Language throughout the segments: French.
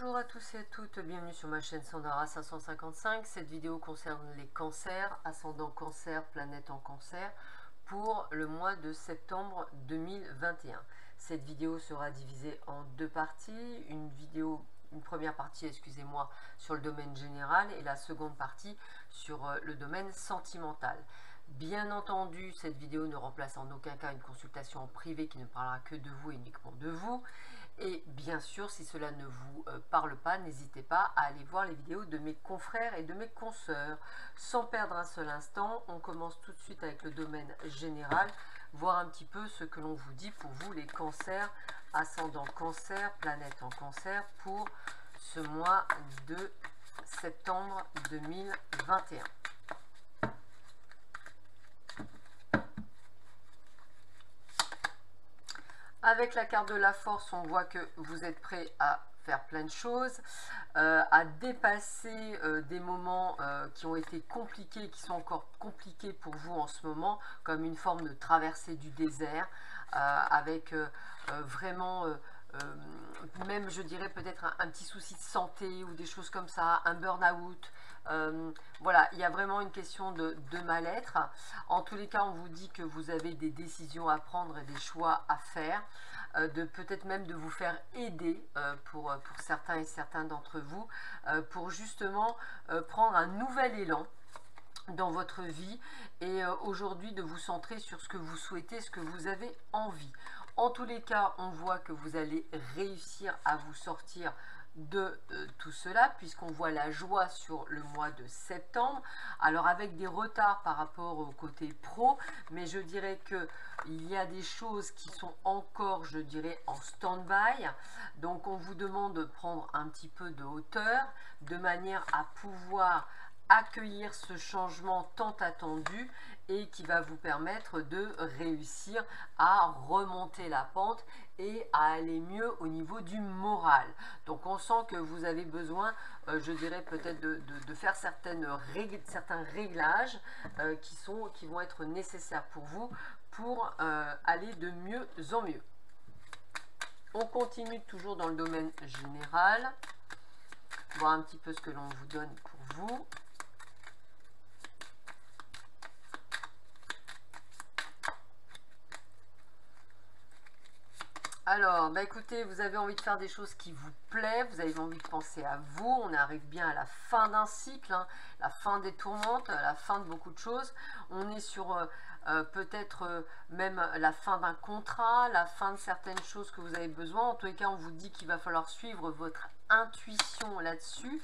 Bonjour à tous et à toutes, bienvenue sur ma chaîne Sandara 555. Cette vidéo concerne les cancers, ascendant cancer, planète en cancer, pour le mois de septembre 2021. Cette vidéo sera divisée en deux parties, une première partie, excusez-moi, sur le domaine général et la seconde partie sur le domaine sentimental. Bien entendu, cette vidéo ne remplace en aucun cas une consultation en privé qui ne parlera que de vous et uniquement de vous. Et bien sûr, si cela ne vous parle pas, n'hésitez pas à aller voir les vidéos de mes confrères et de mes consoeurs. Sans perdre un seul instant, on commence tout de suite avec le domaine général, voir un petit peu ce que l'on vous dit pour vous, les cancers, ascendant cancer, planète en cancer, pour ce mois de septembre 2021. Avec la carte de la force, on voit que vous êtes prêt à faire plein de choses, à dépasser des moments qui ont été compliqués, qui sont encore compliqués pour vous en ce moment, comme une forme de traversée du désert, avec vraiment... même je dirais peut-être un petit souci de santé ou des choses comme ça, un burn-out. Voilà, il y a vraiment une question de mal-être. En tous les cas, on vous dit que vous avez des décisions à prendre et des choix à faire, de peut-être même de vous faire aider pour certains et certains d'entre vous, pour justement prendre un nouvel élan dans votre vie et aujourd'hui de vous centrer sur ce que vous souhaitez, ce que vous avez envie. En tous les cas, on voit que vous allez réussir à vous sortir de tout cela, puisqu'on voit la joie sur le mois de septembre, alors avec des retards par rapport au côté pro, mais je dirais que il y a des choses qui sont encore, je dirais, en stand-by, donc on vous demande de prendre un petit peu de hauteur, de manière à pouvoir accueillir ce changement tant attendu et qui va vous permettre de réussir à remonter la pente et à aller mieux au niveau du moral. Donc on sent que vous avez besoin, je dirais peut-être de faire certains réglages qui vont être nécessaires pour vous pour aller de mieux en mieux. On continue toujours dans le domaine général, voir un petit peu ce que l'on vous donne pour vous. Alors, bah écoutez, vous avez envie de faire des choses qui vous plaisent, vous avez envie de penser à vous, on arrive bien à la fin d'un cycle, hein, la fin des tourmentes, la fin de beaucoup de choses. On est sur peut-être même la fin d'un contrat, la fin de certaines choses que vous avez besoin. En tous les cas, on vous dit qu'il va falloir suivre votre intuition là-dessus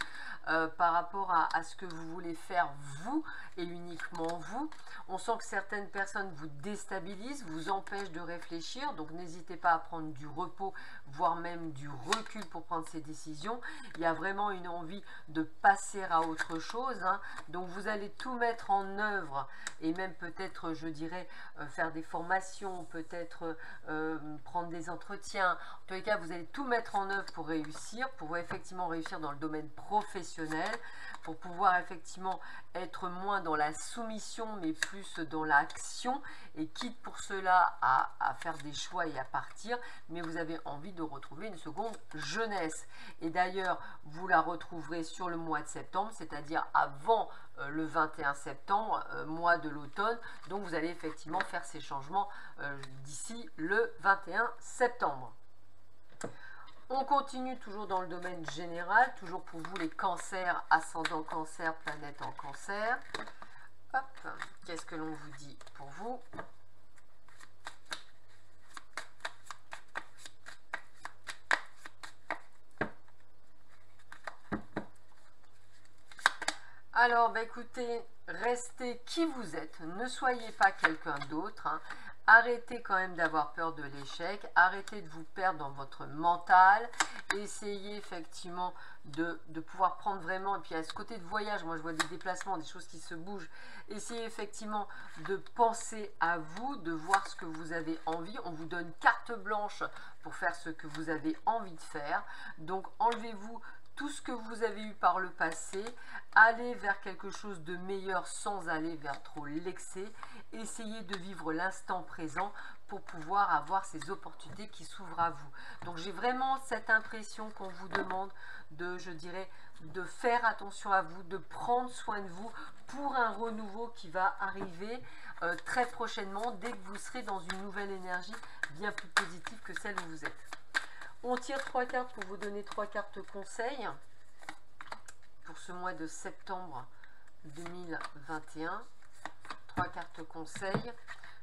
par rapport à ce que vous voulez faire vous et uniquement vous. On sent que certaines personnes vous déstabilisent, vous empêchent de réfléchir, donc n'hésitez pas à prendre du repos, voire même du recul pour prendre ces décisions. Il y a vraiment une envie de passer à autre chose, hein. Donc vous allez tout mettre en œuvre et même peut-être, je dirais, faire des formations, peut-être prendre des entretiens. En tous les cas, vous allez tout mettre en œuvre pour réussir, pour effectivement réussir dans le domaine professionnel, pour pouvoir effectivement être moins dans la soumission mais plus dans l'action, et quitte pour cela à faire des choix et à partir, mais vous avez envie de retrouver une seconde jeunesse. Et d'ailleurs, vous la retrouverez sur le mois de septembre, c'est-à-dire avant le 21 septembre, mois de l'automne. Donc vous allez effectivement faire ces changements d'ici le 21 septembre. On continue toujours dans le domaine général, toujours pour vous les cancers, ascendant cancer, planète en cancer. Hop, qu'est-ce que l'on vous dit pour vous ? Alors, bah écoutez, restez qui vous êtes, ne soyez pas quelqu'un d'autre, hein. Arrêtez quand même d'avoir peur de l'échec, arrêtez de vous perdre dans votre mental, essayez effectivement de pouvoir prendre vraiment, et puis à ce côté de voyage, moi je vois des déplacements, des choses qui se bougent, essayez effectivement de penser à vous, de voir ce que vous avez envie. On vous donne carte blanche pour faire ce que vous avez envie de faire, donc enlevez-vous tout ce que vous avez eu par le passé, allez vers quelque chose de meilleur sans aller vers trop l'excès essayez de vivre l'instant présent pour pouvoir avoir ces opportunités qui s'ouvrent à vous. Donc j'ai vraiment cette impression qu'on vous demande de, je dirais, de faire attention à vous, de prendre soin de vous pour un renouveau qui va arriver très prochainement, dès que vous serez dans une nouvelle énergie bien plus positive que celle où vous êtes. On tire 3 cartes pour vous donner 3 cartes conseils pour ce mois de septembre 2021. 3 cartes conseils.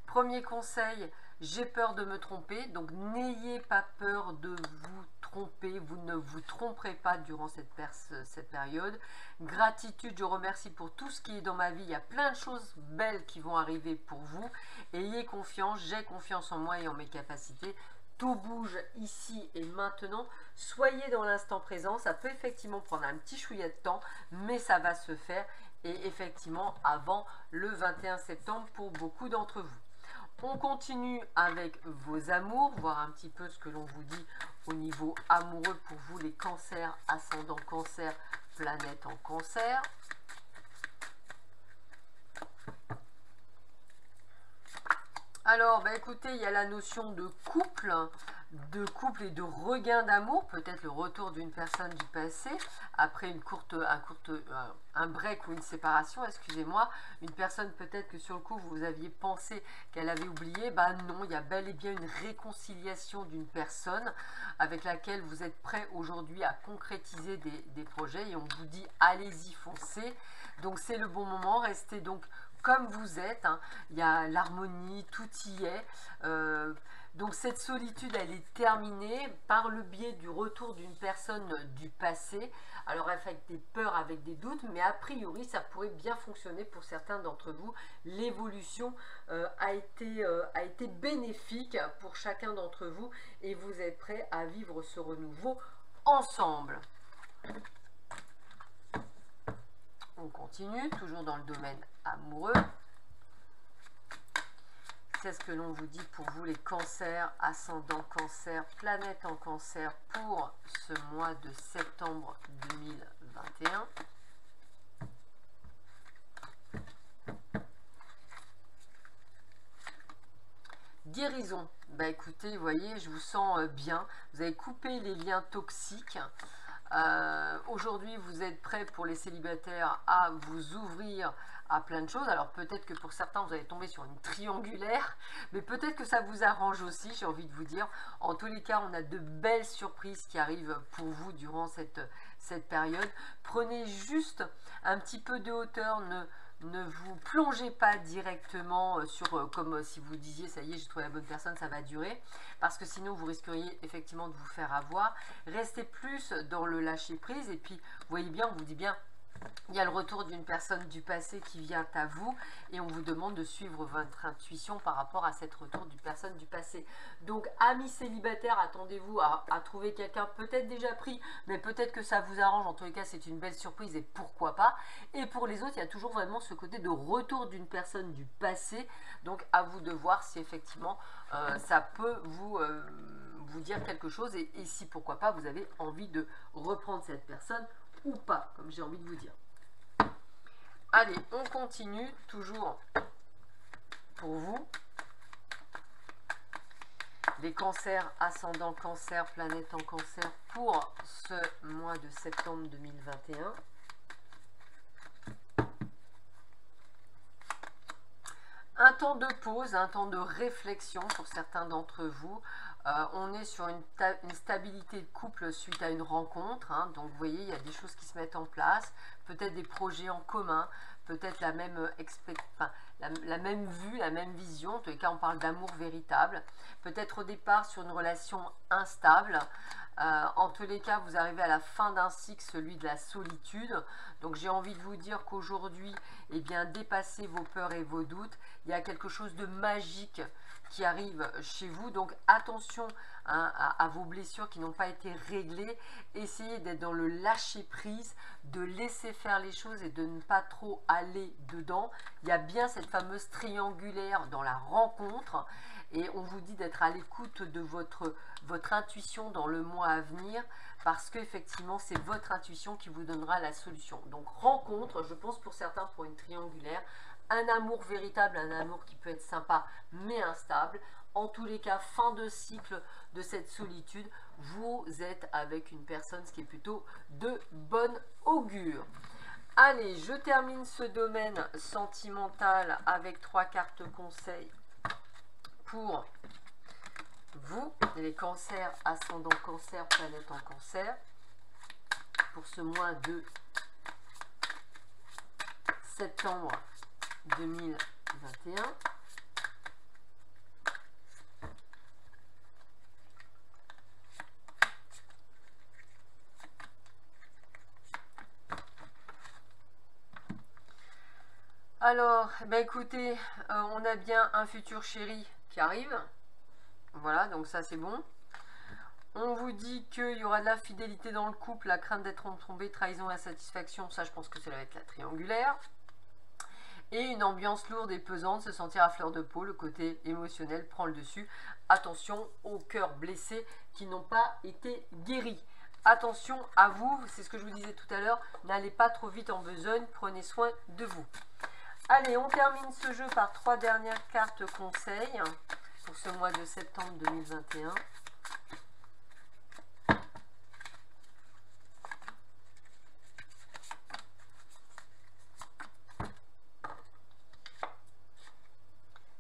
Premier conseil, j'ai peur de me tromper, donc n'ayez pas peur de vous tromper, vous ne vous tromperez pas durant cette période. Gratitude, je remercie pour tout ce qui est dans ma vie, il y a plein de choses belles qui vont arriver pour vous. Ayez confiance, j'ai confiance en moi et en mes capacités. Tout bouge ici et maintenant. Soyez dans l'instant présent, ça peut effectivement prendre un petit chouïa de temps, mais ça va se faire. Et effectivement, avant le 21 septembre pour beaucoup d'entre vous. On continue avec vos amours, voir un petit peu ce que l'on vous dit au niveau amoureux pour vous, les cancers, ascendant cancer, planète en cancer. Alors, bah écoutez, il y a la notion de couple et de regain d'amour, peut-être le retour d'une personne du passé, après un break ou une séparation, excusez-moi, une personne peut-être que sur le coup vous aviez pensé qu'elle avait oublié, bah non, il y a bel et bien une réconciliation d'une personne avec laquelle vous êtes prêt aujourd'hui à concrétiser des projets et on vous dit allez-y, foncez, donc c'est le bon moment, restez donc comme vous êtes, hein. Il y a l'harmonie, tout y est. Donc cette solitude, elle est terminée par le biais du retour d'une personne du passé. Alors avec des peurs, avec des doutes, mais a priori, ça pourrait bien fonctionner pour certains d'entre vous. L'évolution a été bénéfique pour chacun d'entre vous et vous êtes prêts à vivre ce renouveau ensemble. On continue, toujours dans le domaine amoureux. C'est ce que l'on vous dit pour vous les cancers, ascendant cancer, planète en cancer pour ce mois de septembre 2021. Guérison. Bah écoutez, vous voyez, je vous sens bien. Vous avez coupé les liens toxiques. Aujourd'hui, vous êtes prêts pour les célibataires à vous ouvrir à plein de choses. Alors peut-être que pour certains, vous allez tomber sur une triangulaire, mais peut-être que ça vous arrange aussi, j'ai envie de vous dire. En tous les cas, on a de belles surprises qui arrivent pour vous durant cette période. Prenez juste un petit peu de hauteur, ne vous plongez pas directement comme si vous disiez ça y est j'ai trouvé la bonne personne, ça va durer, parce que sinon vous risqueriez effectivement de vous faire avoir. Restez plus dans le lâcher prise et puis vous voyez bien, on vous dit bien il y a le retour d'une personne du passé qui vient à vous et on vous demande de suivre votre intuition par rapport à cette retour d'une personne du passé. Donc amis célibataires, attendez-vous à trouver quelqu'un peut-être déjà pris, mais peut-être que ça vous arrange. En tous les cas, c'est une belle surprise et pourquoi pas. Et pour les autres, il y a toujours vraiment ce côté de retour d'une personne du passé. Donc à vous de voir si effectivement ça peut vous dire quelque chose et si pourquoi pas vous avez envie de reprendre cette personne ou pas, comme j'ai envie de vous dire. Allez, on continue, toujours pour vous. Les cancers, ascendant cancer, planète en cancer pour ce mois de septembre 2021. Un temps de pause, un temps de réflexion pour certains d'entre vous. On est sur une stabilité de couple suite à une rencontre, hein. Donc vous voyez, il y a des choses qui se mettent en place, peut-être des projets en commun, peut-être la même vue, la même vision. En tous les cas, on parle d'amour véritable. Peut-être au départ sur une relation instable. En tous les cas, vous arrivez à la fin d'un cycle, celui de la solitude. Donc j'ai envie de vous dire qu'aujourd'hui, eh bien, dépassez vos peurs et vos doutes. Il y a quelque chose de magique qui arrive chez vous. Donc attention à vos blessures qui n'ont pas été réglées. Essayez d'être dans le lâcher prise, de laisser faire les choses et de ne pas trop aller dedans. Il y a bien cette fameuse triangulaire dans la rencontre. Et on vous dit d'être à l'écoute de votre intuition dans le mois à venir, parce qu'effectivement, c'est votre intuition qui vous donnera la solution. Donc, rencontre, je pense pour certains, pour une triangulaire, un amour véritable, un amour qui peut être sympa mais instable. En tous les cas, fin de cycle de cette solitude, vous êtes avec une personne, ce qui est plutôt de bonne augure. Allez, je termine ce domaine sentimental avec 3 cartes conseils pour vous, les cancers, ascendant cancer, planète en cancer, pour ce mois de septembre 2021. Alors, écoutez, on a bien un futur chéri qui arrive. Voilà, donc ça c'est bon. On vous dit qu'il y aura de l'infidélité dans le couple, la crainte d'être trompé, trahison, insatisfaction. Ça, je pense que ça va être la triangulaire. Et une ambiance lourde et pesante, se sentir à fleur de peau, le côté émotionnel prend le dessus. Attention aux cœurs blessés qui n'ont pas été guéris. Attention à vous, c'est ce que je vous disais tout à l'heure, n'allez pas trop vite en besogne, prenez soin de vous. Allez, on termine ce jeu par 3 dernières cartes conseils pour ce mois de septembre 2021.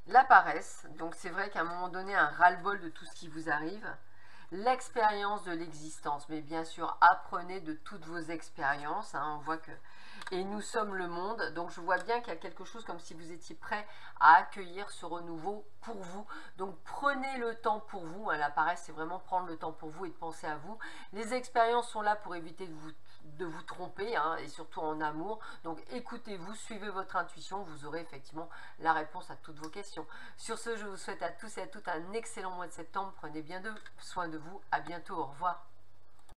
La paresse, donc c'est vrai qu'à un moment donné, un ras-le-bol de tout ce qui vous arrive. L'expérience de l'existence, mais bien sûr, apprenez de toutes vos expériences, on voit que... Et nous sommes le monde, donc je vois bien qu'il y a quelque chose comme si vous étiez prêt à accueillir ce renouveau pour vous. Donc prenez le temps pour vous, la paresse c'est vraiment prendre le temps pour vous et de penser à vous. Les expériences sont là pour éviter de vous tromper, et surtout en amour. Donc écoutez-vous, suivez votre intuition, vous aurez effectivement la réponse à toutes vos questions. Sur ce, je vous souhaite à tous et à toutes un excellent mois de septembre. Prenez bien soin de vous, à bientôt, au revoir.